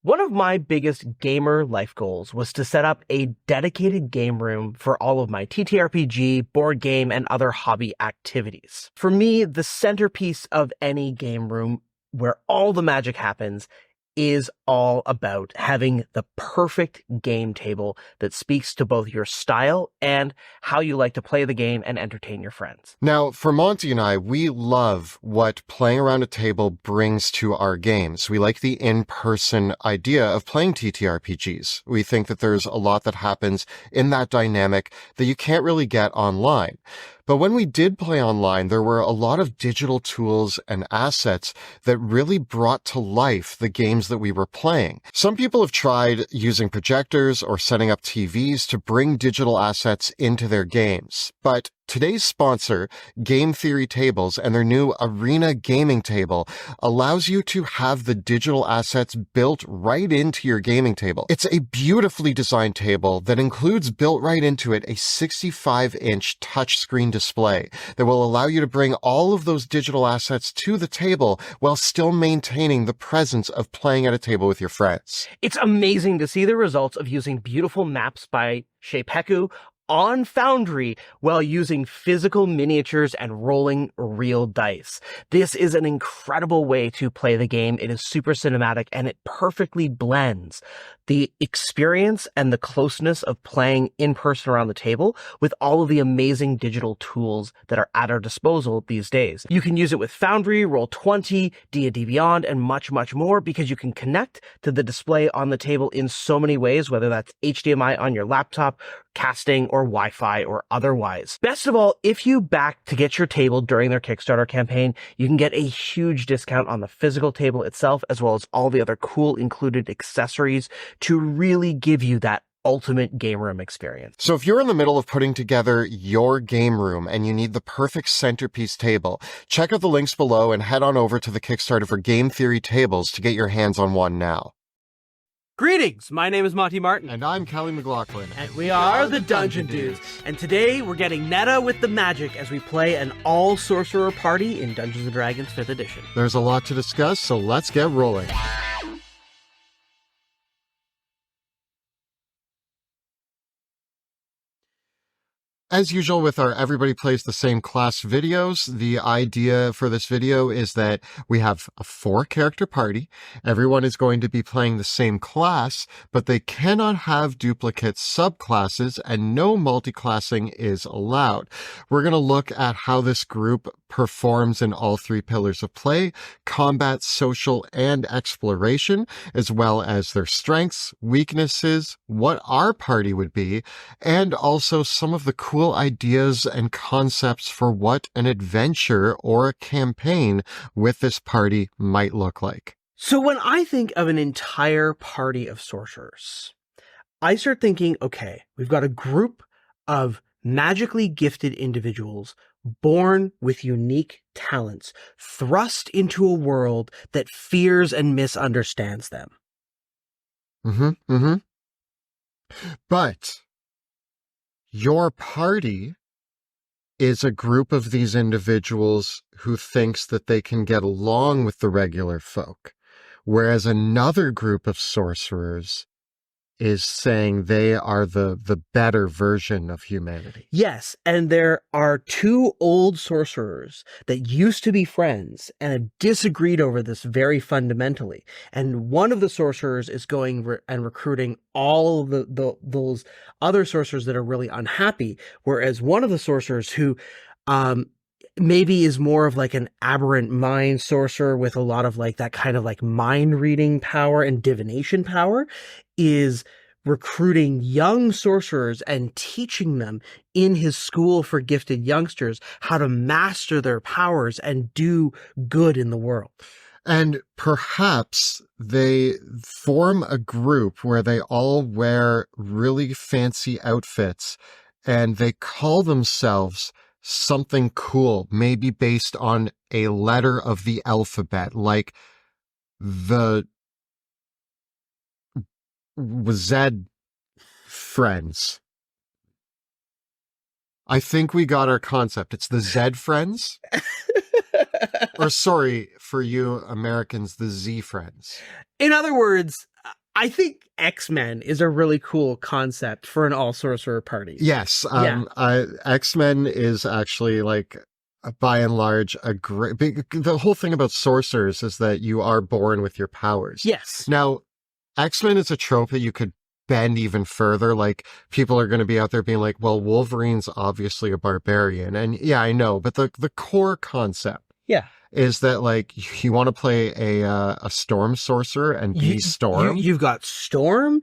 One of my biggest gamer life goals was to set up a dedicated game room for all of my TTRPG, board game, and other hobby activities. For me, the centerpiece of any game room where all the magic happens is all about having the perfect game table that speaks to both your style and how you like to play the game and entertain your friends. Now, for Monty and I, we love what playing around a table brings to our games. We like the in-person idea of playing TTRPGs. We think that there's a lot that happens in that dynamic that you can't really get online. But when we did play online, there were a lot of digital tools and assets that really brought to life the games that we were playing. Some people have tried using projectors or setting up TVs to bring digital assets into their games. But today's sponsor, Game Theory Tables, and their new Arena Gaming Table allows you to have the digital assets built right into your gaming table. It's a beautifully designed table that includes built right into it a 65-inch touchscreen display that will allow you to bring all of those digital assets to the table while still maintaining the presence of playing at a table with your friends. It's amazing to see the results of using beautiful maps by Shapeheku on Foundry while using physical miniatures and rolling real dice. This is an incredible way to play the game. It is super cinematic and it perfectly blends the experience and the closeness of playing in person around the table with all of the amazing digital tools that are at our disposal these days. You can use it with Foundry, Roll20, D&D Beyond, and much, much more because you can connect to the display on the table in so many ways, whether that's HDMI on your laptop, casting, or Wi-Fi, or otherwise. Best of all, if you back to get your table during their Kickstarter campaign, you can get a huge discount on the physical table itself, as well as all the other cool included accessories to really give you that ultimate game room experience. So if you're in the middle of putting together your game room and you need the perfect centerpiece table, check out the links below and head on over to the Kickstarter for Game Theory Tables to get your hands on one now. Greetings, my name is Monty Martin. And I'm Kelly McLaughlin. And we are the Dungeon Dudes. And today we're getting meta with the magic as we play an all-sorcerer party in Dungeons & Dragons 5th edition. There's a lot to discuss, so let's get rolling. As usual with our Everybody Plays the Same class videos, the idea for this video is that we have a 4-character party. Everyone is going to be playing the same class, but they cannot have duplicate subclasses and no multi-classing is allowed. We're going to look at how this group performs in all 3 pillars of play: combat, social, and exploration, as well as their strengths, weaknesses, what our party would be, and also some of the cool ideas and concepts for what an adventure or a campaign with this party might look like. So when I think of an entire party of sorcerers, I start thinking, okay, we've got a group of magically gifted individuals born with unique talents, thrust into a world that fears and misunderstands them. But your party is a group of these individuals who thinks that they can get along with the regular folk, whereas another group of sorcerers is saying they are the better version of humanity. Yes, and there are 2 old sorcerers that used to be friends and have disagreed over this very fundamentally. And one of the sorcerers is going and recruiting all those other sorcerers that are really unhappy, whereas one of the sorcerers who maybe is more of like an aberrant mind sorcerer with a lot of like that kind of like mind reading power and divination power is recruiting young sorcerers and teaching them in his school for gifted youngsters how to master their powers and do good in the world. And perhaps they form a group where they all wear really fancy outfits and they call themselves something cool, maybe based on a letter of the alphabet, like the Z Friends. I think we got our concept. It's the Z Friends. Or sorry, for you Americans, the Z friends. In other words, I think X-Men is a really cool concept for an all sorcerer party. Yes, Yeah. X-Men is actually like by and large a great. The whole thing about sorcerers is that you are born with your powers. Yes. Now, X-Men is a trope that you could bend even further. Like people are going to be out there being like, "Well, Wolverine's obviously a barbarian," and yeah, I know, but the core concept Yeah. is that like you want to play a storm sorcerer and be Storm. You've got Storm.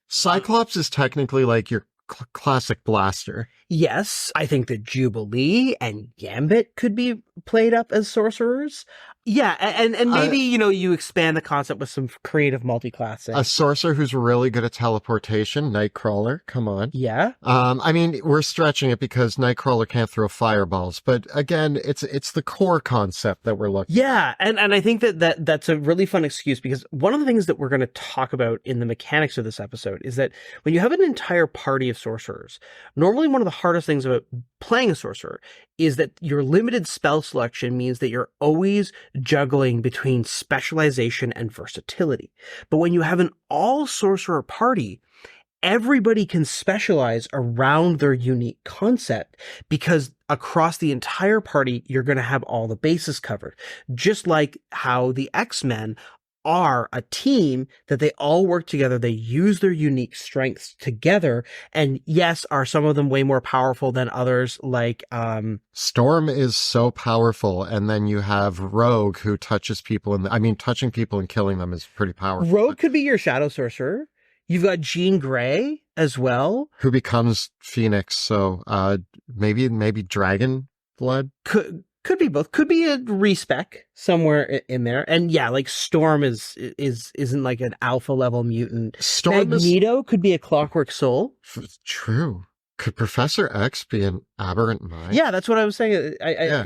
Cyclops is technically like your classic blaster. Yes, I think that Jubilee and Gambit could be played up as sorcerers. Yeah, and maybe, you expand the concept with some creative multi-classing. A sorcerer who's really good at teleportation, Nightcrawler, come on. Yeah. I mean, we're stretching it because Nightcrawler can't throw fireballs, but again, it's the core concept that we're looking at. Yeah, and I think that's a really fun excuse, because one of the things that we're going to talk about in the mechanics of this episode is that when you have an entire party of sorcerers, normally one of the hardest things about playing a sorcerer is that your limited spell selection means that you're always juggling between specialization and versatility. But when you have an all sorcerer party, everybody can specialize around their unique concept, because across the entire party, you're going to have all the bases covered. Just like how the X-Men are a team that they all work together. They use their unique strengths together. And yes, are some of them way more powerful than others? Like, Storm is so powerful. And then you have Rogue, who touches people. Touching people and killing them is pretty powerful. Rogue could be your shadow sorcerer. You've got Jean Grey as well, who becomes Phoenix. So, maybe Dragon Blood. Could be both. Could be a respec somewhere in there. And yeah, like Storm isn't like an alpha level mutant. Magneto could be a Clockwork Soul. True. Could Professor X be an aberrant mind? Yeah, that's what I was saying. I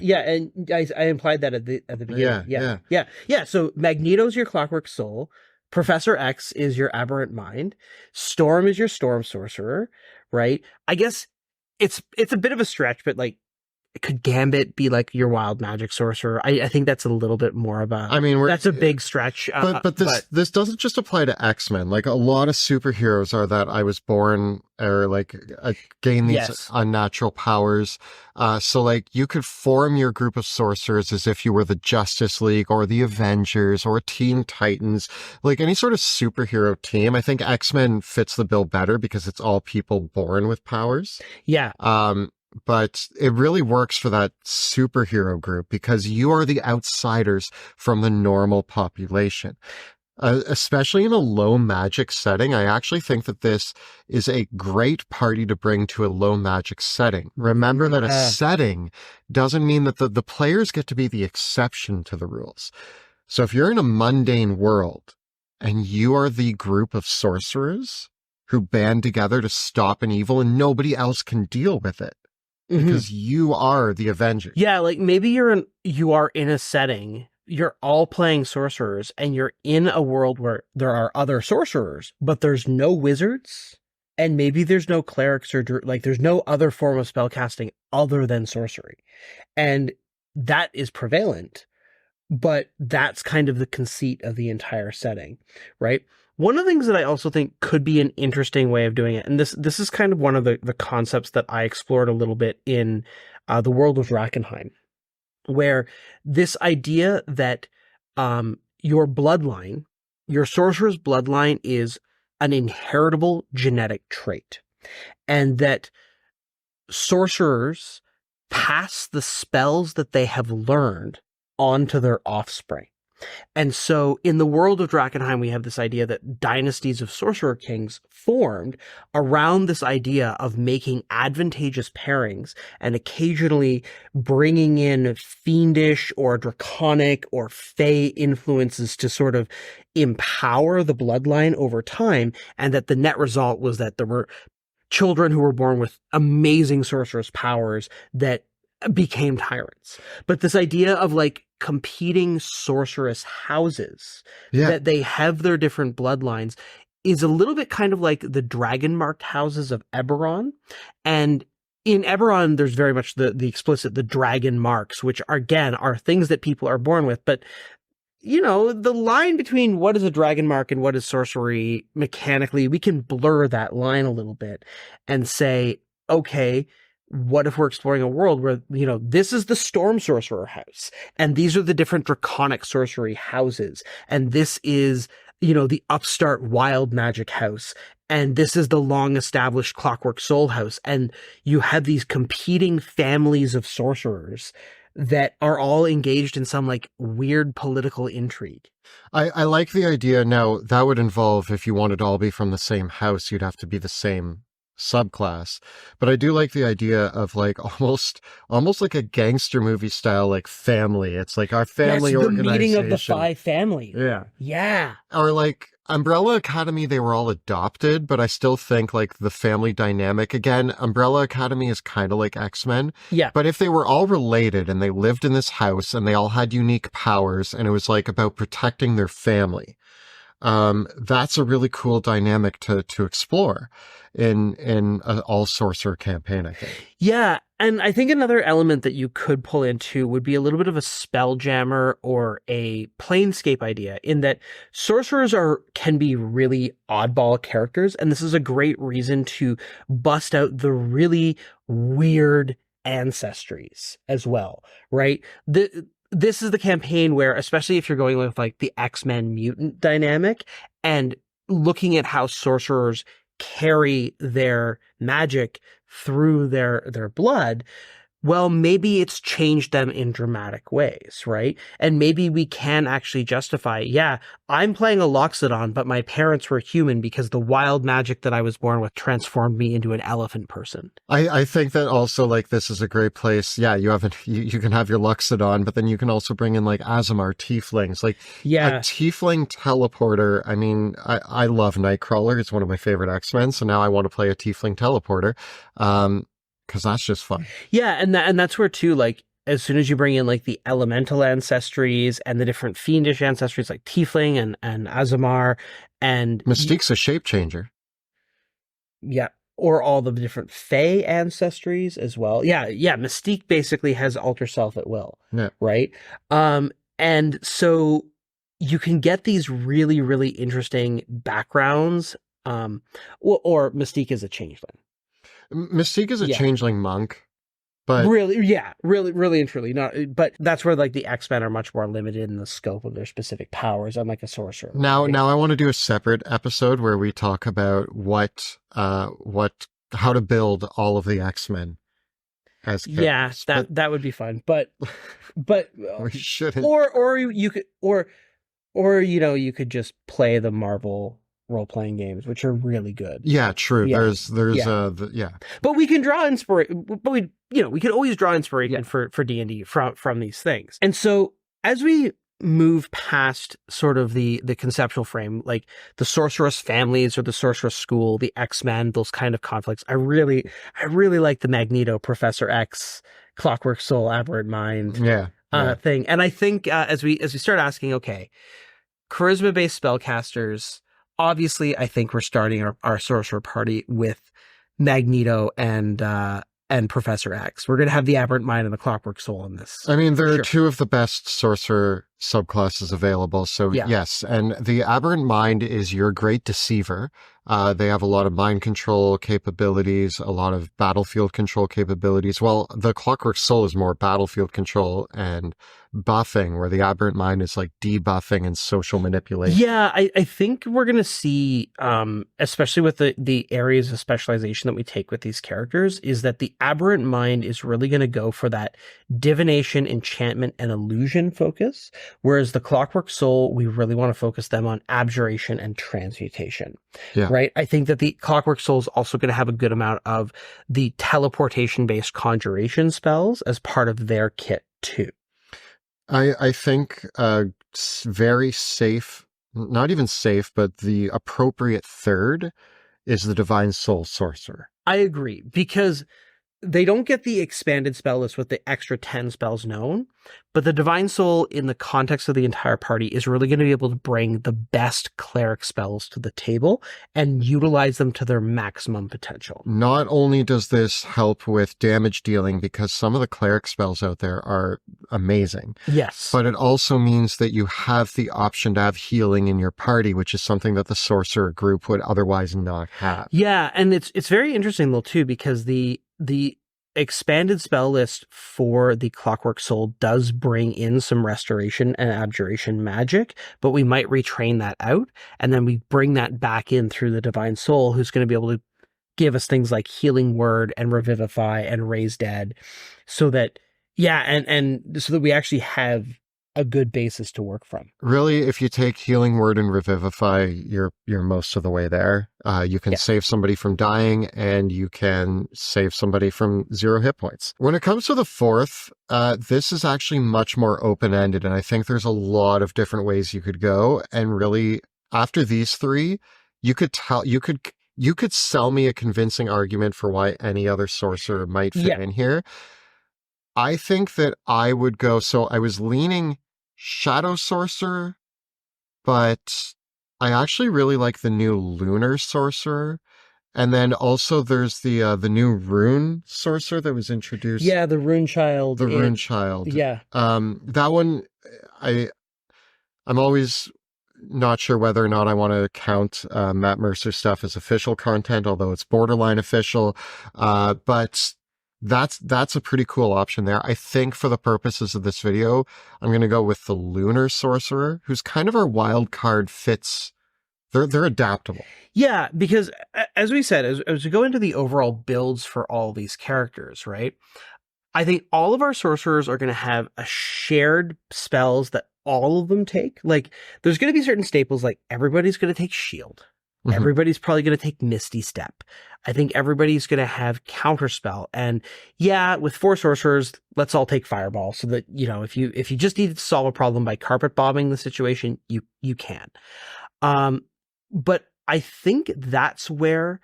implied that at the beginning. Yeah. So Magneto's your Clockwork Soul. Professor X is your aberrant mind. Storm is your storm sorcerer, right? I guess it's a bit of a stretch, but like, could Gambit be like your wild magic sorcerer? I think that's a little bit more of a. That's a big stretch. But this doesn't just apply to X-Men. Like a lot of superheroes are that I was born or like gain these unnatural powers. So like you could form your group of sorcerers as if you were the Justice League or the Avengers or Teen Titans, like any sort of superhero team. I think X-Men fits the bill better because it's all people born with powers. Yeah. But it really works for that superhero group because you are the outsiders from the normal population. Especially in a low magic setting, I actually think that this is a great party to bring to a low magic setting. Remember that a setting doesn't mean that the players get to be the exception to the rules. So if you're in a mundane world and you are the group of sorcerers who band together to stop an evil and nobody else can deal with it, because you are the Avengers. Yeah, like maybe you are in a setting, you're all playing sorcerers, and you're in a world where there are other sorcerers, but there's no wizards, and maybe there's no clerics or like there's no other form of spellcasting other than sorcery. And that is prevalent, but that's kind of the conceit of the entire setting, right? One of the things that I also think could be an interesting way of doing it, and this is kind of one of the concepts that I explored a little bit in the world of Drakenheim, where this idea that your bloodline, your sorcerer's bloodline, is an inheritable genetic trait, and that sorcerers pass the spells that they have learned onto their offspring. And so in the world of Drakenheim, we have this idea that dynasties of sorcerer kings formed around this idea of making advantageous pairings and occasionally bringing in fiendish or draconic or fey influences to sort of empower the bloodline over time. And that the net result was that there were children who were born with amazing sorcerer's powers that became tyrants. But this idea of like competing sorceress houses, that they have their different bloodlines, is a little bit kind of like the dragon marked houses of Eberron. And in Eberron, there's very much the explicit, the dragon marks, which are, again, are things that people are born with. But, you know, the line between what is a dragon mark and what is sorcery, mechanically, we can blur that line a little bit and say, okay, what if we're exploring a world where, you know, this is the Storm Sorcerer house, and these are the different draconic sorcery houses, and this is, you know, the upstart wild magic house, and this is the long established Clockwork Soul house, and you have these competing families of sorcerers that are all engaged in some like weird political intrigue. I like the idea. Now, that would involve, if you wanted to all be from the same house, you'd have to be the same subclass. But I do like the idea of like almost like a gangster movie style, like family. It's like our family organization. The meeting of the 5 families. Yeah. Yeah. Or like Umbrella Academy, they were all adopted, but I still think like the family dynamic, again, Umbrella Academy is kind of like X-Men. Yeah. But if they were all related and they lived in this house and they all had unique powers and it was like about protecting their family, that's a really cool dynamic to explore in an all sorcerer campaign, I think. Yeah, and I think another element that you could pull into would be a little bit of a spelljammer or a planescape idea, in that sorcerers can be really oddball characters, and this is a great reason to bust out the really weird ancestries as well, right? This is the campaign where, especially if you're going with like the X-Men mutant dynamic and looking at how sorcerers carry their magic through their blood, well, maybe it's changed them in dramatic ways, right? And maybe we can actually justify, yeah, I'm playing a Loxodon, but my parents were human because the wild magic that I was born with transformed me into an elephant person. I think that also, like, this is a great place. Yeah, you can have your Loxodon, but then you can also bring in like Azamar tieflings, like Yeah. a tiefling teleporter. I mean, I love Nightcrawler. It's one of my favorite X-Men. So now I want to play a tiefling teleporter. Because that's just fun. Yeah, and that's where too, like, as soon as you bring in like the elemental ancestries and the different fiendish ancestries like Tiefling and Azamar and Mystique's a shape changer. Yeah, or all the different Fey ancestries as well. Yeah, Mystique basically has alter self at will. Yeah. Right? And so you can get these really, really interesting backgrounds. Or Mystique is a changeling. Mystique is a changeling monk, but really and truly not. But that's where like the X-Men are much more limited in the scope of their specific powers, unlike a sorcerer. Now I want to do a separate episode where we talk about how to build all of the X-Men as characters. Yeah, that would be fun, but we shouldn't. Or you could you know, you could just play the Marvel role-playing games, which are really good. Yeah, true. Yeah. There's But we can draw inspiration. But we can always draw inspiration for D&D from these things. And so as we move past sort of the conceptual frame, like the sorceress families or the sorceress school, the X-Men, those kind of conflicts, I really like the Magneto, Professor X, Clockwork Soul, Aberrant Mind thing. And I think as we start asking, okay, charisma-based spellcasters. Obviously, I think we're starting our sorcerer party with Magneto and Professor X. We're going to have the Aberrant Mind and the Clockwork Soul in this. I mean, there are two of the best sorcerer subclasses available. So yes, and the Aberrant Mind is your great deceiver. They have a lot of mind control capabilities, a lot of battlefield control capabilities. Well, the Clockwork Soul is more battlefield control and buffing, where the Aberrant Mind is like debuffing and social manipulation. Yeah, I think we're going to see, especially with the areas of specialization that we take with these characters, is that the Aberrant Mind is really going to go for that divination, enchantment, and illusion focus, whereas the Clockwork Soul, we really want to focus them on abjuration and transmutation. Yeah. Right? I think that the Clockwork Soul is also going to have a good amount of the teleportation-based conjuration spells as part of their kit too. I think very safe, not even safe, but the appropriate third is the Divine Soul Sorcerer. I agree, because they don't get the expanded spell list with the extra 10 spells known, but the Divine Soul in the context of the entire party is really going to be able to bring the best cleric spells to the table and utilize them to their maximum potential. Not only does this help with damage dealing, because some of the cleric spells out there are amazing. Yes. But it also means that you have the option to have healing in your party, which is something that the Sorcerer group would otherwise not have. Yeah, and it's very interesting though too, because the expanded spell list for the Clockwork Soul does bring in some restoration and abjuration magic, but we might retrain that out, and then we bring that back in through the Divine Soul, who's going to be able to give us things like Healing Word and Revivify and Raise Dead, so that and so that we actually have a good basis to work from. Really, if you take Healing Word and Revivify, you're most of the way there. You can save somebody from dying, and you can save somebody from 0 hit points. When it comes to the fourth, this is actually much more open-ended, and I think there's a lot of different ways you could go. And really, after these three, you could sell me a convincing argument for why any other sorcerer might fit in here. I think that I would go, so I was leaning Shadow Sorcerer, but I actually really like the new Lunar Sorcerer. And then also there's the new Rune Sorcerer that was introduced. Yeah, the Rune Child. The Rune Child. Yeah. That one, I'm always not sure whether or not I want to count Matt Mercer stuff as official content, although it's borderline official. But that's a pretty cool option there. I think for the purposes of this video, I'm going to go with the Lunar Sorcerer, who's kind of our wild card fits. They're adaptable. Yeah, because as we said, as we go into the overall builds for all these characters, right? I think all of our sorcerers are going to have a shared spells that all of them take. Like, there's going to be certain staples, like everybody's going to take Shield. Mm-hmm. Everybody's probably going to take Misty Step. I think everybody's going to have Counterspell. And yeah, with 4 sorcerers, let's all take Fireball, so that, you know, if you just need to solve a problem by carpet bombing the situation, you can. But I think that's where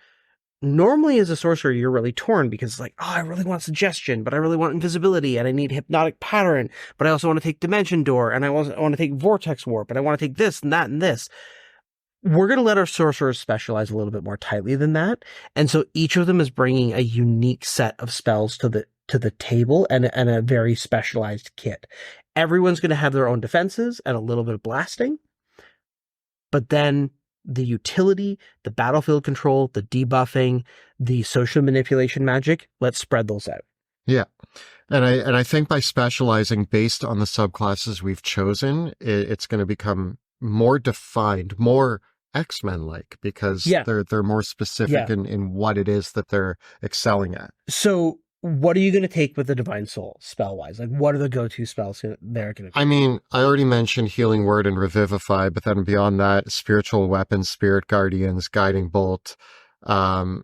normally as a sorcerer, you're really torn, because it's like, oh, I really want Suggestion, but I really want Invisibility, and I need Hypnotic Pattern, but I also want to take Dimension Door, and I want to take Vortex Warp, and I want to take this and that and this. We're going to let our sorcerers specialize a little bit more tightly than that. And so each of them is bringing a unique set of spells to the table, and a very specialized kit. Everyone's going to have their own defenses and a little bit of blasting. But then the utility, the battlefield control, the debuffing, the social manipulation magic, let's spread those out. Yeah. And I think by specializing based on the subclasses we've chosen, it's going to become more defined, more X-Men-like, because they're more specific in what it is that they're excelling at. So what are you going to take with the Divine Soul spell-wise? Like, what are the go-to spells they're going to be? I mean, I already mentioned Healing Word and Revivify, but then beyond that, Spiritual Weapons, Spirit Guardians, Guiding Bolt, and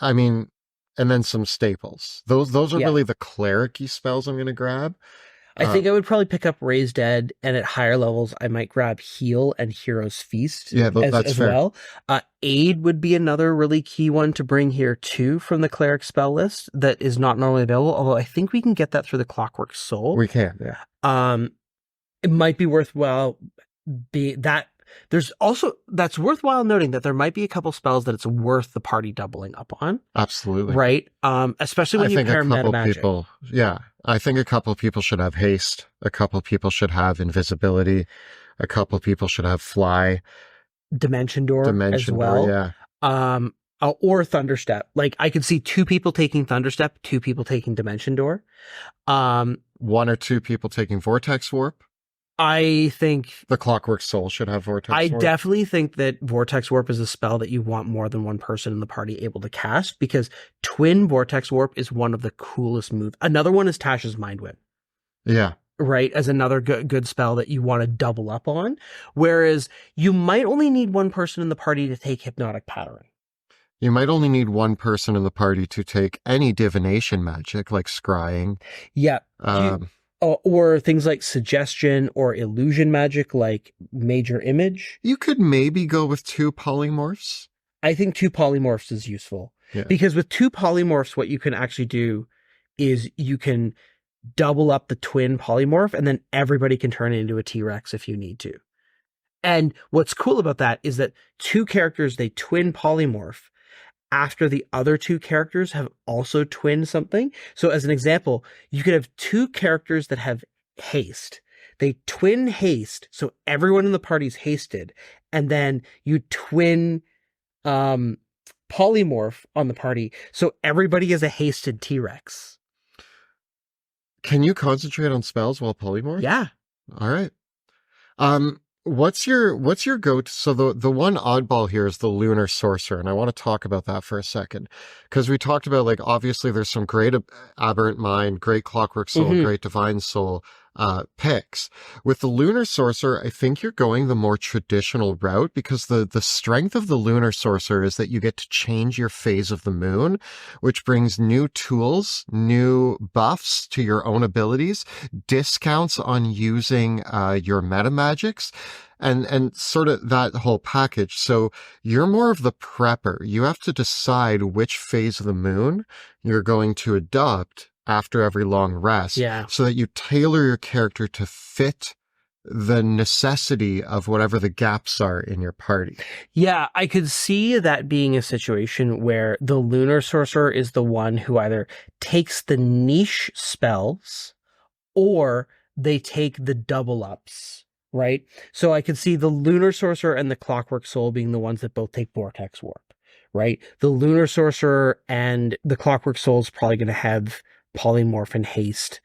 then some staples. Those are really the cleric-y spells I'm going to grab. I think I would probably pick up Raise Dead, and at higher levels, I might grab Heal and Hero's Feast as fair. Well. Aid would be another really key one to bring here too from the cleric spell list that is not normally available, although I think we can get that through the Clockwork Soul. We can, yeah. It might be worthwhile that's worthwhile noting that there might be a couple spells that it's worth the party doubling up on. Absolutely. Right? Especially when you pair meta magic. I think a couple of people should have Haste. A couple of people should have Invisibility. A couple of people should have Fly. Dimension Door as well. Yeah. Or Thunderstep. Like, I could see 2 people taking Thunderstep, 2 people taking Dimension Door. 1 or 2 people taking Vortex Warp. I think the Clockwork Soul should have Vortex Warp. I definitely think that Vortex Warp is a spell that you want more than one person in the party able to cast, because Twin Vortex Warp is one of the coolest moves. Another one is Tasha's Mind Whip. Yeah. Right, as another good spell that you want to double up on. Whereas you might only need one person in the party to take Hypnotic Pattern. You might only need one person in the party to take any divination magic, like Scrying. Yeah. Or things like Suggestion or Illusion magic, like Major Image. You could maybe go with 2 polymorphs. I think 2 polymorphs is useful. Yeah. Because with 2 polymorphs, what you can actually do is you can double up the twin polymorph, and then everybody can turn it into a T-Rex if you need to. And what's cool about that is that 2 characters, they twin polymorph after the other 2 characters have also twinned something. So as an example, you could have 2 characters that have haste. They twin haste, so everyone in the party's hasted, and then you twin polymorph on the party, so everybody is a hasted T-Rex. Can you concentrate on spells while polymorph? Yeah. All right. What's your go-to? So the one oddball here is the Lunar Sorcerer, and I want to talk about that for a second, because we talked about, like, obviously there's some great Aberrant Mind, great Clockwork Soul, great Divine Soul picks. With the Lunar Sorcerer, I think you're going the more traditional route, because the strength of the Lunar Sorcerer is that you get to change your phase of the moon, which brings new tools, new buffs to your own abilities, discounts on using your meta magics, and sort of that whole package. So you're more of the prepper. You have to decide which phase of the moon you're going to adopt after every long rest, so that you tailor your character to fit the necessity of whatever the gaps are in your party. Yeah, I could see that being a situation where the Lunar Sorcerer is the one who either takes the niche spells or they take the double ups, right? So I could see the Lunar Sorcerer and the Clockwork Soul being the ones that both take Vortex Warp, right? The Lunar Sorcerer and the Clockwork Soul is probably going to have polymorph and haste,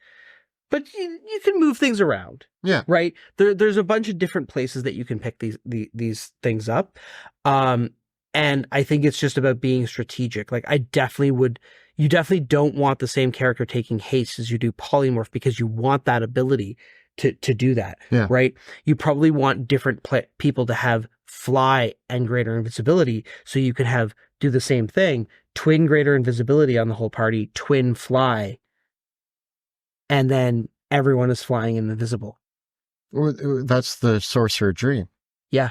but you can move things around. Yeah. Right. There's a bunch of different places that you can pick these things up. And I think it's just about being strategic. Like, you definitely don't want the same character taking haste as you do polymorph, because you want that ability to do that. Yeah. Right. You probably want different people to have fly and greater invisibility, so you can do the same thing. Twin greater invisibility on the whole party, twin fly, and then everyone is flying and invisible. That's the Sorcerer dream. Yeah.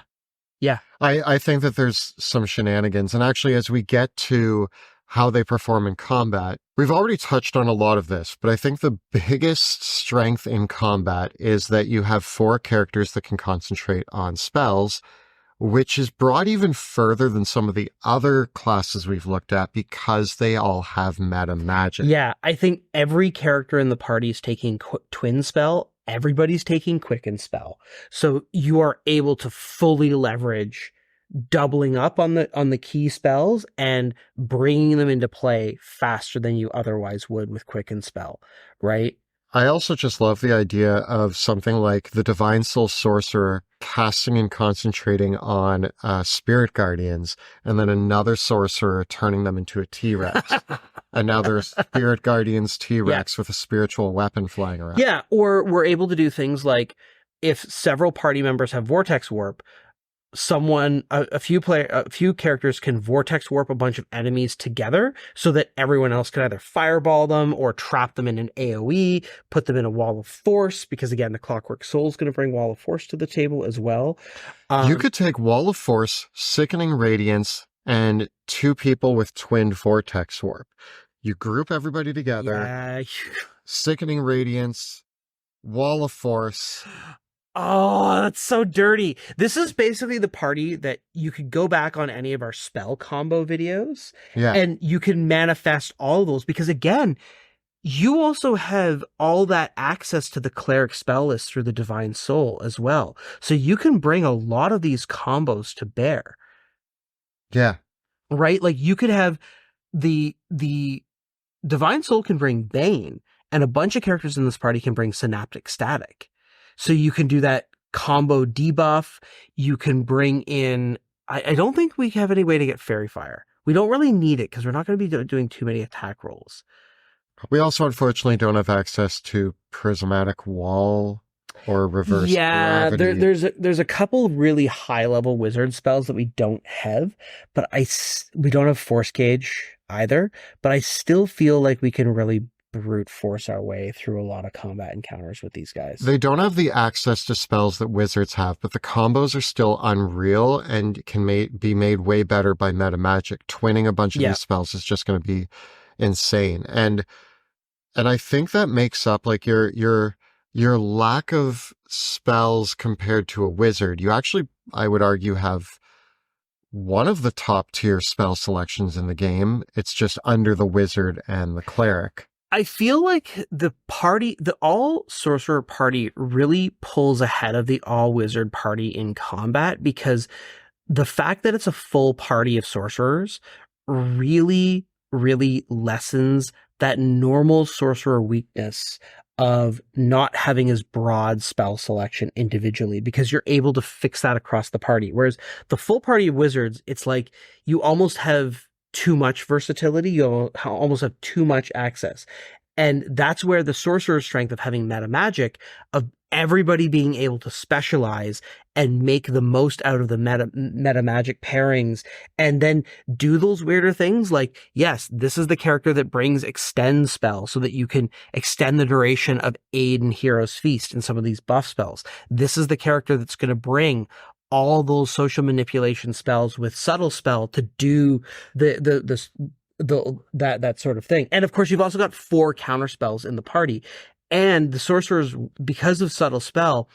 Yeah. I think that there's some shenanigans. And actually, as we get to how they perform in combat, we've already touched on a lot of this, but I think the biggest strength in combat is that you have 4 characters that can concentrate on spells, which is brought even further than some of the other classes we've looked at, because they all have meta magic. Yeah, I think every character in the party is taking Twin Spell. Everybody's taking Quicken Spell. So you are able to fully leverage doubling up on the key spells and bringing them into play faster than you otherwise would with Quicken Spell, right? I also just love the idea of something like the Divine Soul Sorcerer casting and concentrating on Spirit Guardians, and then another Sorcerer turning them into a T-Rex. And now there's Spirit Guardians T-Rex with a spiritual weapon flying around. Yeah, or we're able to do things like, if several party members have Vortex Warp, a few characters can Vortex Warp a bunch of enemies together, so that everyone else can either fireball them or trap them in an AoE, put them in a Wall of Force, because again, the Clockwork Soul is going to bring Wall of Force to the table as well. You could take Wall of Force, Sickening Radiance, and 2 people with twinned Vortex Warp. You group everybody together. Yeah. Sickening Radiance, Wall of Force. Oh, that's so dirty. This is basically the party that you could go back on any of our spell combo videos, and you can manifest all of those, because again, you also have all that access to the cleric spell list through the Divine Soul as well. So you can bring a lot of these combos to bear. Yeah. Right? Like, you could have the Divine Soul can bring Bane, and a bunch of characters in this party can bring Synaptic Static. So you can do that combo debuff. You can bring in, I don't think we have any way to get Fairy Fire. We don't really need it, because we're not going to be doing too many attack rolls. We also unfortunately don't have access to Prismatic Wall or Reverse Gravity. There's a couple really high level wizard spells that we don't have, but we don't have Force Gauge either, but I still feel like we can really brute force our way through a lot of combat encounters with these guys. They don't have the access to spells that wizards have, but the combos are still unreal and can be made way better by meta magic. Twinning a bunch of these spells is just going to be insane. And I think that makes up like your lack of spells compared to a wizard. You actually, I would argue, have one of the top tier spell selections in the game. It's just under the wizard and the cleric. I feel like the all sorcerer party really pulls ahead of the all wizard party in combat, because the fact that it's a full party of sorcerers really, really lessens that normal sorcerer weakness of not having as broad spell selection individually, because you're able to fix that across the party. Whereas the full party of wizards, it's like you almost have too much versatility. You almost have too much access. And that's where the sorcerer's strength of having meta magic, of everybody being able to specialize and make the most out of the meta magic pairings, and then do those weirder things like, yes, this is the character that brings extend spell so that you can extend the duration of aid and hero's feast in some of these buff spells. This is the character that's going to bring all those social manipulation spells with subtle spell to do that sort of thing. And of course, you've also got 4 counter spells in the party. And the sorcerers, because of subtle spell,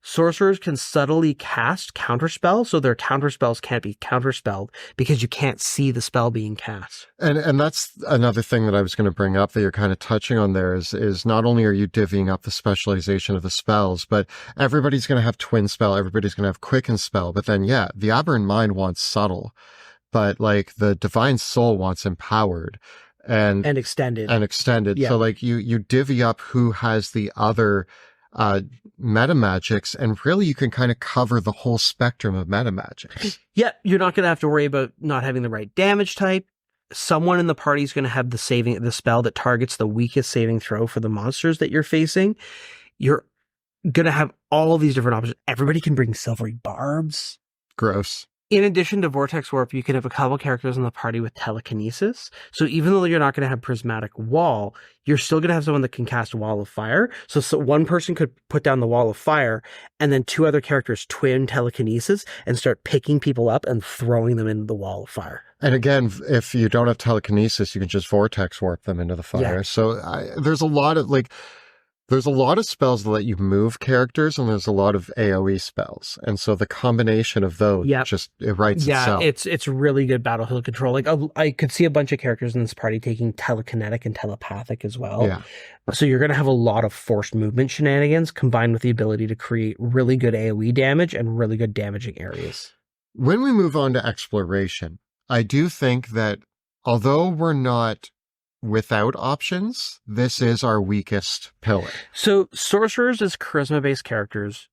sorcerers can subtly cast counterspell, so their counterspells can't be counterspelled because you can't see the spell being cast. And that's another thing that I was going to bring up that you're kind of touching on there is not only are you divvying up the specialization of the spells, but everybody's going to have twin spell, everybody's going to have quicken spell, but then the aberrant mind wants subtle, but like the divine soul wants empowered. And extended. Yeah. So like you divvy up who has the other meta magics, and really you can kind of cover the whole spectrum of meta magics. Yeah, you're not going to have to worry about not having the right damage type. Someone in the party is going to have the spell that targets the weakest saving throw for the monsters that you're facing. You're going to have all these different options. Everybody can bring silvery barbs. Gross. In addition to Vortex Warp, you can have a couple characters in the party with telekinesis. So even though you're not going to have Prismatic Wall, you're still going to have someone that can cast Wall of Fire. So one person could put down the Wall of Fire, and then 2 other characters twin telekinesis and start picking people up and throwing them into the Wall of Fire. And again, if you don't have telekinesis, you can just Vortex Warp them into the fire. Yeah. So there's a lot of spells that let you move characters, and there's a lot of AoE spells. And so the combination of those it writes itself. Yeah, it's really good battlefield control. Like I could see a bunch of characters in this party taking telekinetic and telepathic as well. Yeah. So you're going to have a lot of forced movement shenanigans combined with the ability to create really good AoE damage and really good damaging areas. When we move on to exploration, I do think that although we're not without options, this is our weakest pillar. So sorcerers as charisma-based characters,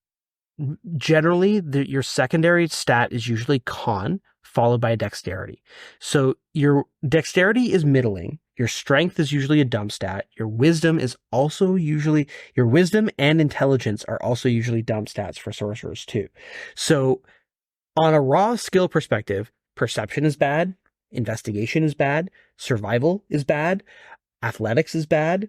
generally your secondary stat is usually con, followed by dexterity. So your dexterity is middling, your strength is usually a dumb stat, your wisdom and intelligence are also usually dumb stats for sorcerers too. So on a raw skill perspective, perception is bad, investigation is bad, survival is bad, athletics is bad,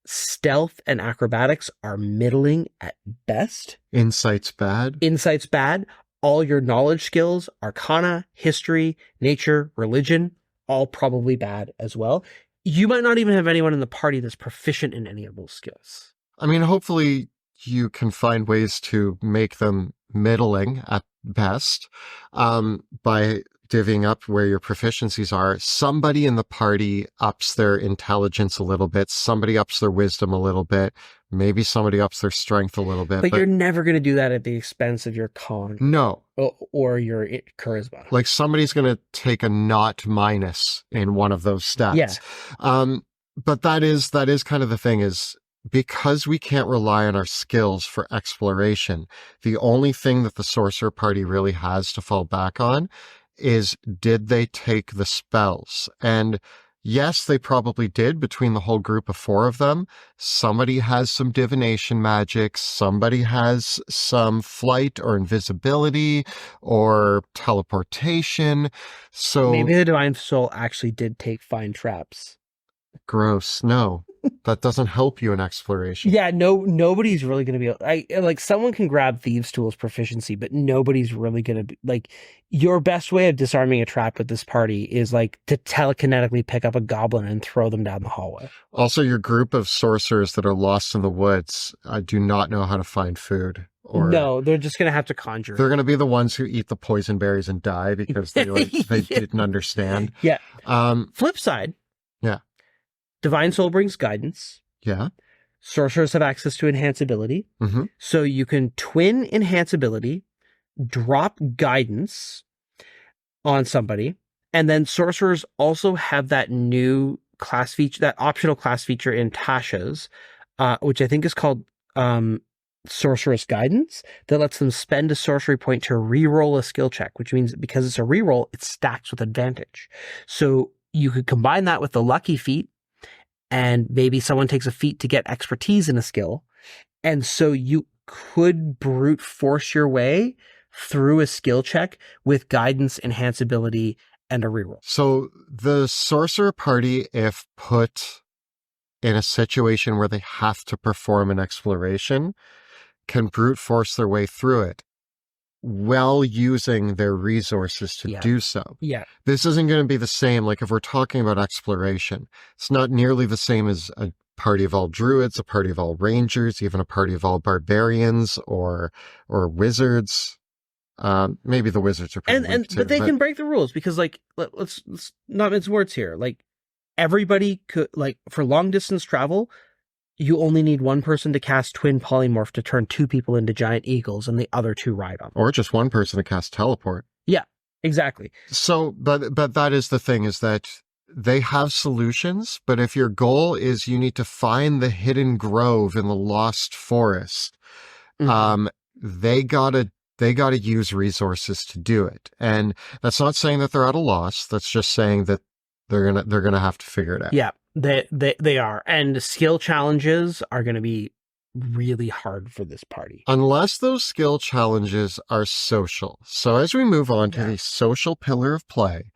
stealth and acrobatics are middling at best. Insight's bad. All your knowledge skills, arcana, history, nature, religion, all probably bad as well. You might not even have anyone in the party that's proficient in any of those skills. I mean, hopefully you can find ways to make them middling at best by divvying up where your proficiencies are. Somebody in the party ups their intelligence a little bit. Somebody ups their wisdom a little bit. Maybe somebody ups their strength a little bit. But you're never going to do that at the expense of your con. No. Or your charisma. Like somebody's going to take a not minus in one of those stats. Yeah. But that is kind of the thing is, because we can't rely on our skills for exploration, the only thing that the sorcerer party really has to fall back on is, did they take the spells? And yes, they probably did between the whole group of 4 of them. Somebody has some divination magic. Somebody has some flight or invisibility or teleportation. So maybe the divine soul actually did take find traps. Gross. No, that doesn't help you in exploration. Yeah, nobody's really going to be like someone can grab thieves tools proficiency, but nobody's really going to be like your best way of disarming a trap with this party is like to telekinetically pick up a goblin and throw them down the hallway. Also, your group of sorcerers that are lost in the woods, do not know how to find food. Or no, they're just going to have to conjure. They're going to be the ones who eat the poison berries and die because they Yeah. didn't understand. Yeah. Flip side. Yeah. Divine Soul brings guidance. Yeah. Sorcerers have access to enhance ability. Mm-hmm. So you can twin enhance ability, drop guidance on somebody, and then sorcerers also have that new class feature, that optional class feature in Tasha's, which I think is called Sorceress Guidance, that lets them spend a sorcery point to re-roll a skill check, which means because it's a re-roll, it stacks with advantage. So you could combine that with the lucky feat, and maybe someone takes a feat to get expertise in a skill. And so you could brute force your way through a skill check with guidance, enhance ability, and a reroll. So the sorcerer party, if put in a situation where they have to perform an exploration, can brute force their way through it while using their resources to do so. Yeah. This isn't going to be the same. Like if we're talking about exploration, it's not nearly the same as a party of all druids, a party of all rangers, even a party of all barbarians or wizards. Maybe the wizards are pretty weak too, but they can break the rules because like let's not mince words here. Like everybody could, like for long distance travel, you only need one person to cast Twin Polymorph to turn two people into giant eagles and the other two ride on them. Or just one person to cast Teleport. Yeah, exactly. So, but that is the thing, is that they have solutions, but if your goal is you need to find the hidden grove in the lost forest, they gotta use resources to do it. And that's not saying that they're at a loss. That's just saying that they're gonna have to figure it out. Yeah. They are, and skill challenges are going to be really hard for this party. Unless those skill challenges are social. So as we move on to the social pillar of play,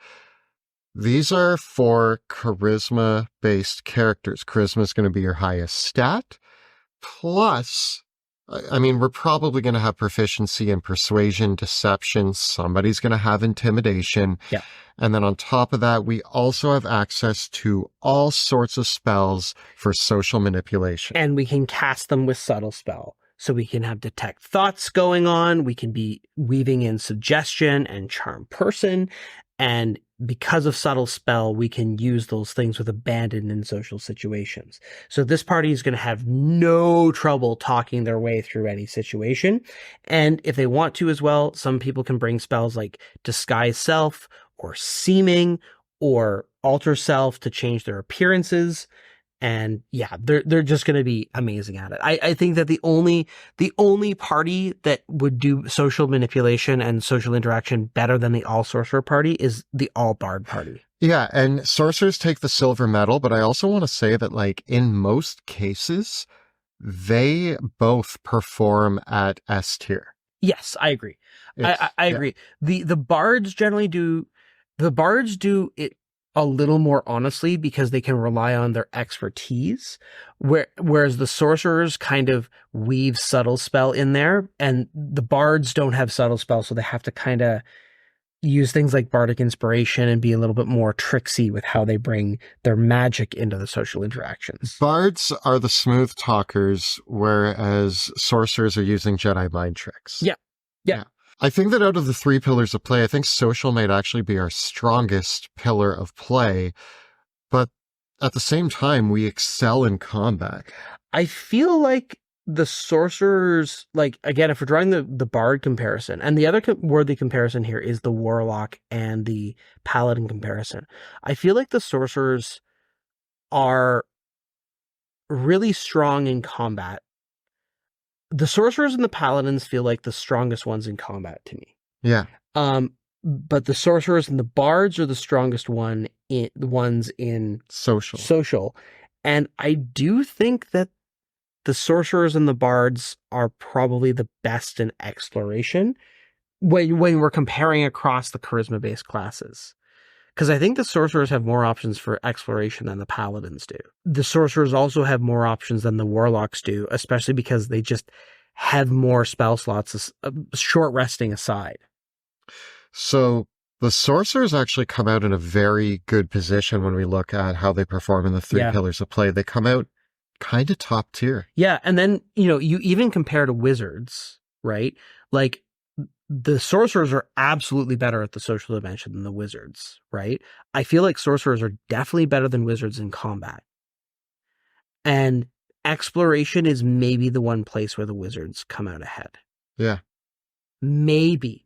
these are for charisma-based characters. Charisma is going to be your highest stat. Plus, I mean, we're probably going to have proficiency in persuasion, deception. Somebody's going to have intimidation. Yeah. And then on top of that, we also have access to all sorts of spells for social manipulation. And we can cast them with subtle spell. So we can have detect thoughts going on. We can be weaving in suggestion and charm person. And because of subtle spell, we can use those things with abandon in social situations. So this party is going to have no trouble talking their way through any situation. And if they want to as well, some people can bring spells like disguise self or seeming or alter self to change their appearances. And yeah, they're just going to be amazing at it. I think that the only party that would do social manipulation and social interaction better than the all sorcerer party is the all bard party. Yeah, and sorcerers take the silver medal, but I also want to say that like in most cases, they both perform at S tier. Yes, I agree. I agree. The bards generally do. The bards do it a little more honestly because they can rely on their expertise, whereas the sorcerers kind of weave subtle spell in there, and the bards don't have subtle spell, so they have to kind of use things like bardic inspiration and be a little bit more tricksy with how they bring their magic into the social interactions. Bards are the smooth talkers, whereas sorcerers are using Jedi mind tricks. Yeah. I think that out of the three pillars of play, I think social might actually be our strongest pillar of play, but at the same time, we excel in combat. I feel like the sorcerers, like, again, if we're drawing the bard comparison, and the other worthy comparison here is the warlock and the paladin comparison, I feel like the sorcerers are really strong in combat. The sorcerers and the paladins feel like the strongest ones in combat to me. Yeah. But the sorcerers and the bards are the strongest ones in social. And I do think that the sorcerers and the bards are probably the best in exploration when we're comparing across the charisma-based classes. Because I think the sorcerers have more options for exploration than the paladins do. The sorcerers also have more options than the warlocks do, especially because they just have more spell slots, short resting aside. So the sorcerers actually come out in a very good position when we look at how they perform in the three pillars of play. They come out kind of top tier. Yeah, and then, you even compare to wizards, right? Like, the sorcerers are absolutely better at the social dimension than the wizards, right? I feel like sorcerers are definitely better than wizards in combat. And exploration is maybe the one place where the wizards come out ahead. Yeah. Maybe.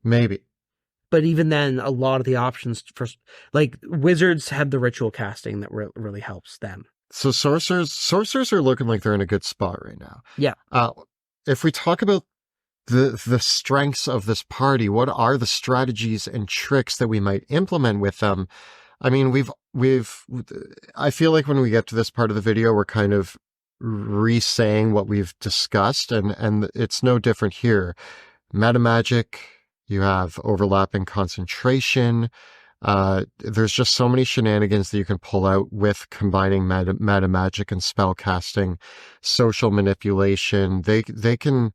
But even then, a lot of the options for, like, wizards have the ritual casting that really helps them. So sorcerers are looking like they're in a good spot right now. Yeah. If we talk about the strengths of this party, what are the strategies and tricks that we might implement with them? I mean, I feel like when we get to this part of the video, we're kind of re-saying what we've discussed, and it's no different here. Meta magic, you have overlapping concentration. There's just so many shenanigans that you can pull out with combining meta magic and spell casting, social manipulation. They can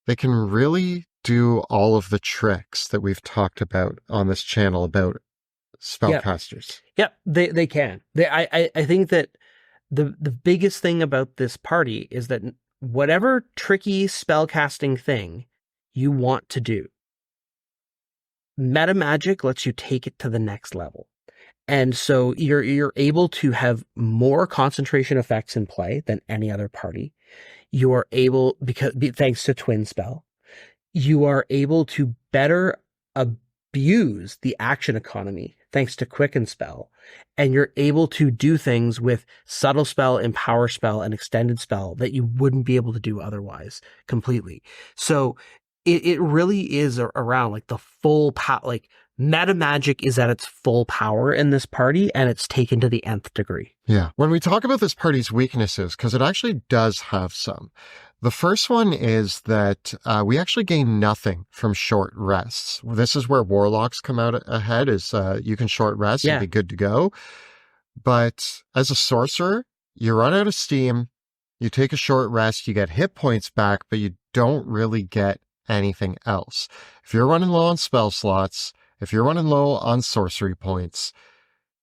really do all of the tricks that we've talked about on this channel about spellcasters. Yeah, they can. I think that the biggest thing about this party is that whatever tricky spellcasting thing you want to do, meta magic lets you take it to the next level. And so you're able to have more concentration effects in play than any other party. You are able, thanks to Twin Spell, you are able to better abuse the action economy thanks to Quicken Spell. And you're able to do things with Subtle Spell, Empower Spell, and Extended Spell that you wouldn't be able to do otherwise completely. So it really is around like the full power, like meta magic is at its full power in this party, and it's taken to the nth degree. Yeah. When we talk about this party's weaknesses, because it actually does have some, the first one is that we actually gain nothing from short rests. This is where warlocks come out ahead, is you can short rest and be good to go. But as a sorcerer, you run out of steam, you take a short rest, you get hit points back, but you don't really get anything else. If you're running low on spell slots, if you're running low on sorcery points,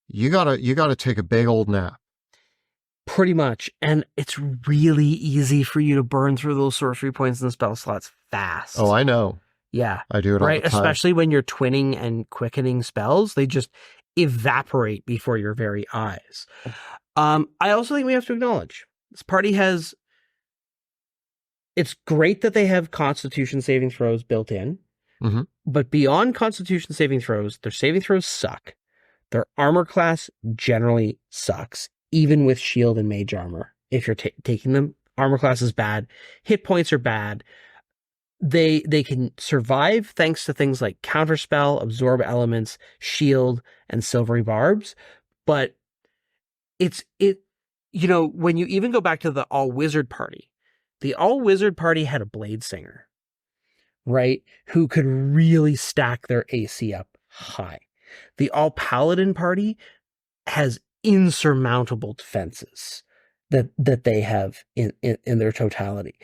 you gotta take a big old nap. Pretty much. And it's really easy for you to burn through those sorcery points and spell slots fast. Oh, I know. Yeah. I do it all the time. Especially when you're twinning and quickening spells, they just evaporate before your very eyes. I also think we have to acknowledge this party has, it's great that they have Constitution saving throws built in. Mm-hmm. But beyond Constitution saving throws, their saving throws suck. Their armor class generally sucks, even with shield and mage armor. If you're taking them, armor class is bad. Hit points are bad. They can survive thanks to things like counterspell, absorb elements, shield, and silvery barbs. But when you even go back to the all wizard party, the all wizard party had a blade singer, right? Who could really stack their AC up high. The all paladin party has insurmountable defenses that they have in their totality.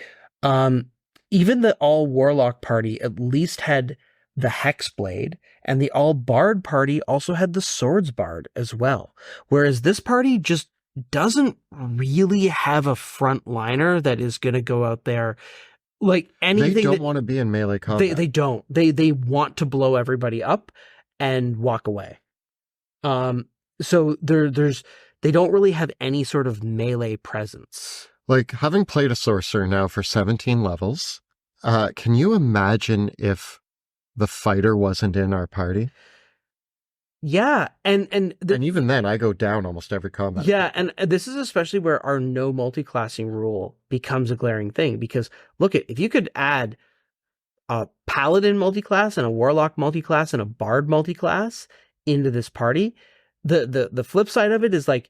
Even the all warlock party at least had the Hexblade, and the all bard party also had the Swords Bard as well. Whereas this party just doesn't really have a frontliner that is going to go out there like anything. They don't want to be in melee combat. They don't. They want to blow everybody up and walk away. So they don't really have any sort of melee presence. Like, having played a sorcerer now for 17 levels, can you imagine if the fighter wasn't in our party? Yeah, and even then, I go down almost every combat. Yeah, and this is especially where our no multiclassing rule becomes a glaring thing, because look, if you could add a paladin multiclass and a warlock multiclass and a bard multiclass into this party, the flip side of it is like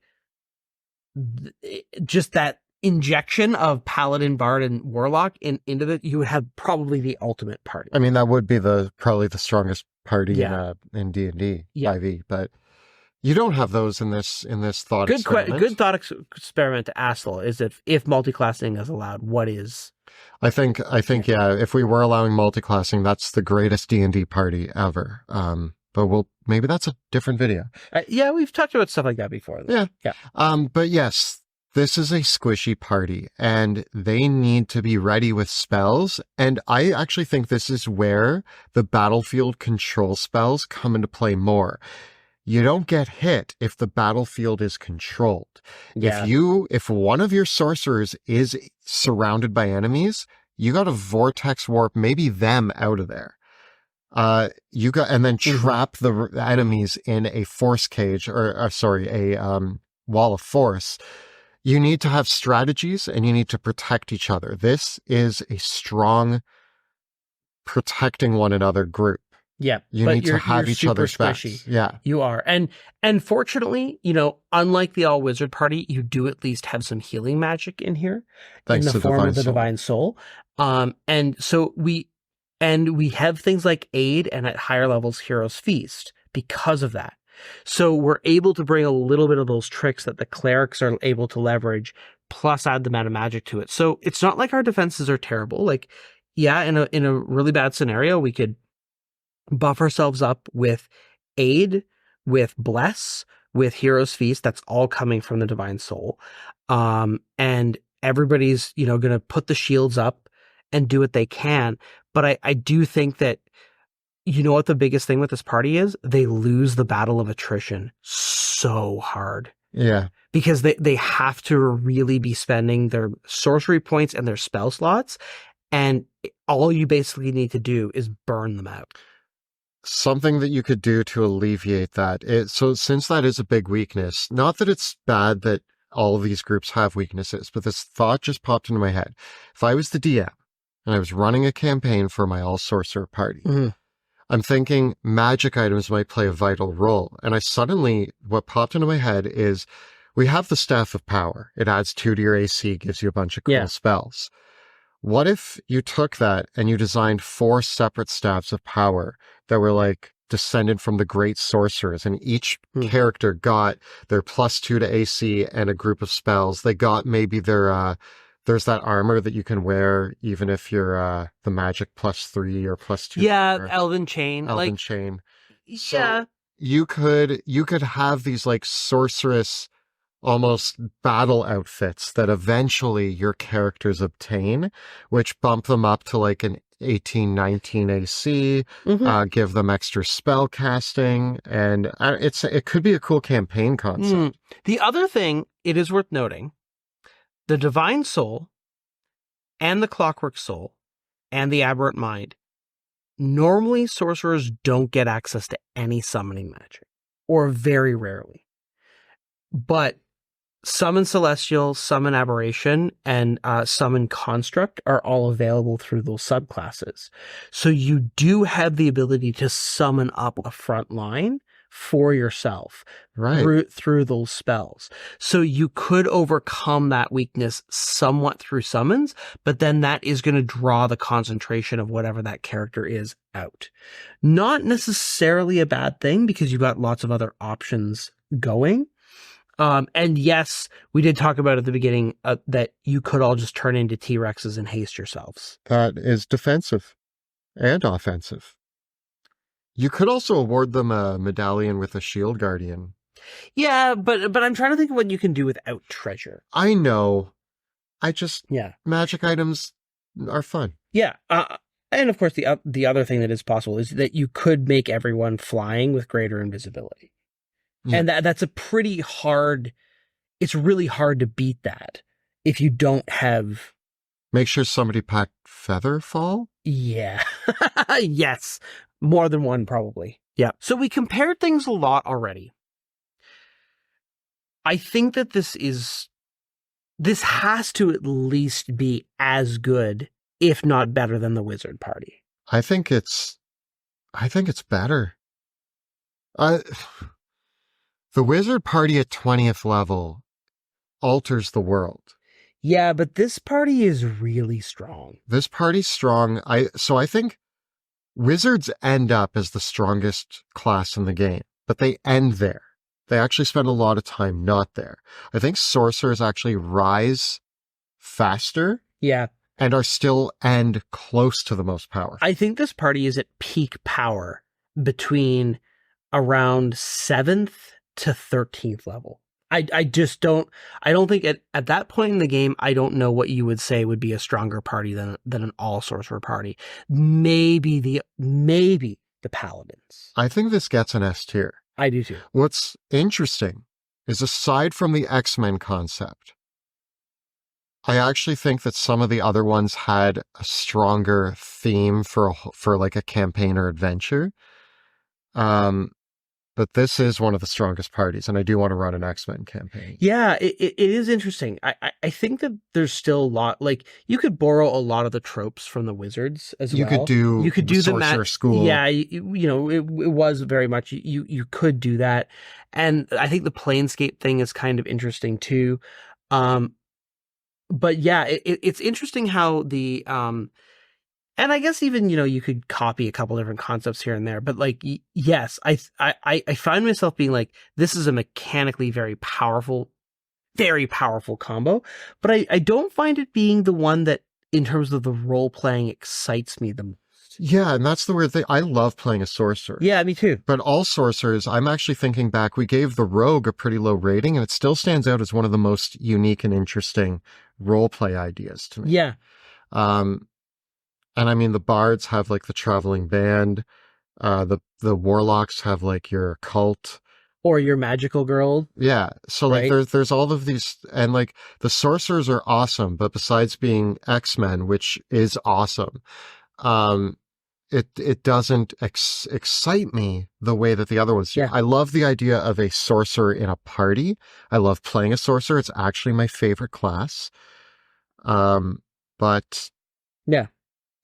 just that injection of paladin, bard, and warlock into that, you would have probably the ultimate party. I mean, that would be probably the strongest party in D&D 5e, but You don't have those in this thought experiment. Good thought experiment to ask though is if multi-classing is allowed, what is? I think yeah, if we were allowing multi-classing, that's the greatest D&D party ever. But maybe that's a different video. Yeah, we've talked about stuff like that before. Yeah. But yes, this is a squishy party, and they need to be ready with spells. And I actually think this is where the battlefield control spells come into play more. You don't get hit if the battlefield is controlled. Yeah. If one of your sorcerers is surrounded by enemies, you got to vortex warp maybe them out of there. And then trap the enemies in a force cage a wall of force. You need to have strategies and you need to protect each other. This is a strong protecting one another group. Yeah, you need to have each other's backs. Yeah, you are, and fortunately, unlike the all wizard party, you do at least have some healing magic in here, thanks in the to form of the divine soul. And so we have things like aid, and at higher levels, Hero's Feast because of that. So we're able to bring a little bit of those tricks that the clerics are able to leverage, plus add the meta magic to it. So it's not like our defenses are terrible. Like, yeah, in a really bad scenario, we could buff ourselves up with aid, with bless, with Hero's Feast. That's all coming from the divine soul. And everybody's, going to put the shields up and do what they can. But I do think that, what the biggest thing with this party is? They lose the battle of attrition so hard. Yeah. Because they have to really be spending their sorcery points and their spell slots. And all you basically need to do is burn them out. Something that you could do to alleviate that. So since that is a big weakness, not that it's bad that all of these groups have weaknesses, but this thought just popped into my head. If I was the DM and I was running a campaign for my all sorcerer party, I'm thinking magic items might play a vital role. And what popped into my head is we have the Staff of Power. It adds 2 to your AC, gives you a bunch of cool spells. What if you took that and you designed 4 separate staffs of power that were like descended from the great sorcerers, and each character got their +2 to AC and a group of spells. They got maybe their, there's that armor that you can wear even if you're the magic +3 or +2. Yeah, Elven Chain. Chain. Yeah. So you could have these like sorceress almost battle outfits that eventually your characters obtain, which bump them up to like an 18, 19 AC, give them extra spell casting, and it could be a cool campaign concept. The other thing, it is worth noting, the Divine Soul and the Clockwork Soul and the Aberrant Mind, normally sorcerers don't get access to any summoning magic, or very rarely. But Summon Celestial, Summon Aberration, and Summon Construct are all available through those subclasses. So you do have the ability to summon up a front line for yourself through those spells. So you could overcome that weakness somewhat through summons, but then that is going to draw the concentration of whatever that character is out. Not necessarily a bad thing because you've got lots of other options going. And yes, we did talk about at the beginning that you could all just turn into T-Rexes and haste yourselves. That is defensive and offensive. You could also award them a medallion with a shield guardian. Yeah, but I'm trying to think of what you can do without treasure. I know. Magic items are fun. Yeah. And of course, the other thing that is possible is that you could make everyone flying with greater invisibility. Yeah. And that's a pretty hard, it's really hard to beat that if you don't have... Make sure somebody packed Featherfall? Yeah. Yes. More than one, probably. Yeah. So we compared things a lot already. I think that this has to at least be as good, if not better than the Wizard Party. I think it's better. The Wizard Party at 20th level alters the world. Yeah, but this party is really strong. This party's strong. So I think Wizards end up as the strongest class in the game, but they end there. They actually spend a lot of time not there. I think sorcerers actually rise faster Yeah. and are still and close to the most powerful. I think this party is at peak power between around 7th to 13th level. I just don't, I don't think at that point in the game, I don't know what you would say would be a stronger party than an all sorcerer party. Maybe the paladins. I think this gets an S tier. I do too. What's interesting is, aside from the X-Men concept, I actually think that some of the other ones had a stronger theme for like a campaign or adventure. But this is one of the strongest parties, and I do want to run an X-Men campaign. Yeah, it is interesting. I think that there's still a lot, like, you could borrow a lot of the tropes from the Wizards as well. You could do the Sorcerer School. Yeah, it was very much, you could do that. And I think the Planescape thing is kind of interesting too. But yeah, it's interesting how the, and I guess even, you could copy a couple different concepts here and there, but like, yes, I find myself being like, this is a mechanically very powerful combo, but I don't find it being the one that, in terms of the role playing, excites me the most. Yeah, and that's the weird thing. I love playing a sorcerer. Yeah, me too. But all sorcerers, I'm actually thinking back, we gave the rogue a pretty low rating, and it still stands out as one of the most unique and interesting role play ideas to me. Yeah. And I mean, the bards have like the traveling band. The warlocks have like your cult. Or your magical girl. Yeah. So like there's all of these, and like the sorcerers are awesome, but besides being X-Men, which is awesome, it doesn't excite me the way that the other ones do. Yeah. I love the idea of a sorcerer in a party. I love playing a sorcerer. It's actually my favorite class. But yeah.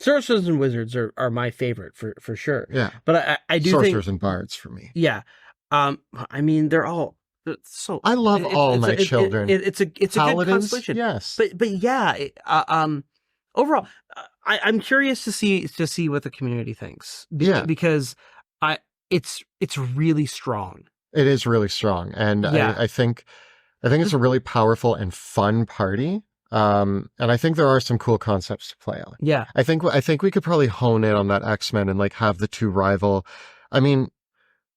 Sorcerers and wizards are my favorite for sure. Yeah. But I do think sorcerers and bards for me. Yeah. I mean, they're all so. I love all my children. It's a good constellation. Yes. But yeah. Overall, I'm curious to see what the community thinks. Yeah. Because it's really strong. It is really strong, and yeah. I think it's a really powerful and fun party. And I think there are some cool concepts to play on. Yeah. I think we could probably hone in on that X-Men and like have the two rival. I mean,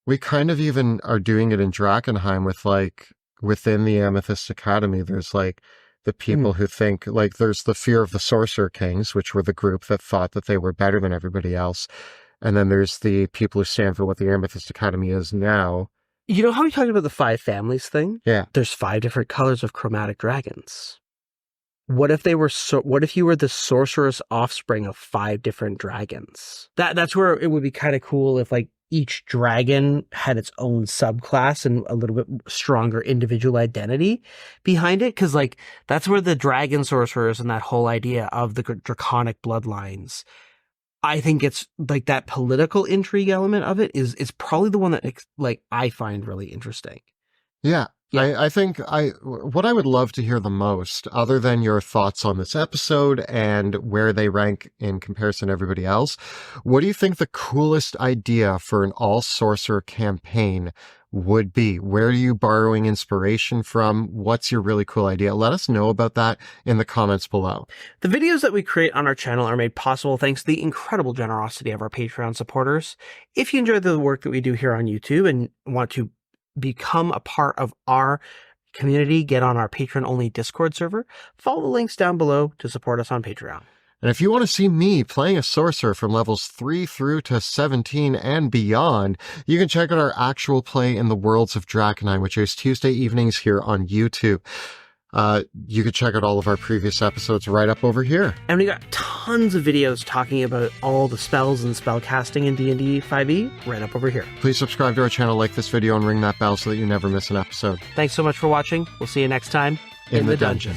we kind of even are doing it in Drakenheim with like within the Amethyst Academy. There's like the people who think like there's the Fear of the Sorcerer Kings, which were the group that thought that they were better than everybody else. And then there's the people who stand for what the Amethyst Academy is now. You know how we talked about the 5 families thing? Yeah. There's 5 different colors of chromatic dragons. What if what if you were the sorceress offspring of 5 different dragons? That's where it would be kind of cool if like each dragon had its own subclass and a little bit stronger individual identity behind it. Cause like that's where the dragon sorcerers and that whole idea of the draconic bloodlines, I think it's like that political intrigue element of it is probably the one that like I find really interesting. Yeah. Yeah. I think what I would love to hear the most, other than your thoughts on this episode and where they rank in comparison to everybody else, what do you think the coolest idea for an all sorcerer campaign would be? Where are you borrowing inspiration from? What's your really cool idea? Let us know about that in the comments below. The videos that we create on our channel are made possible thanks to the incredible generosity of our Patreon supporters. If you enjoy the work that we do here on YouTube and want to become a part of our community, get on our patron-only Discord server, follow the links down below to support us on Patreon. And if you want to see me playing a sorcerer from levels 3 through to 17 and beyond, you can check out our actual play in the Worlds of Drakenheim, which is Tuesday evenings here on YouTube. You can check out all of our previous episodes right up over here. And we got tons of videos talking about all the spells and spell casting in D&D 5e right up over here. Please subscribe to our channel, like this video, and ring that bell so that you never miss an episode. Thanks so much for watching. We'll see you next time in the dungeon.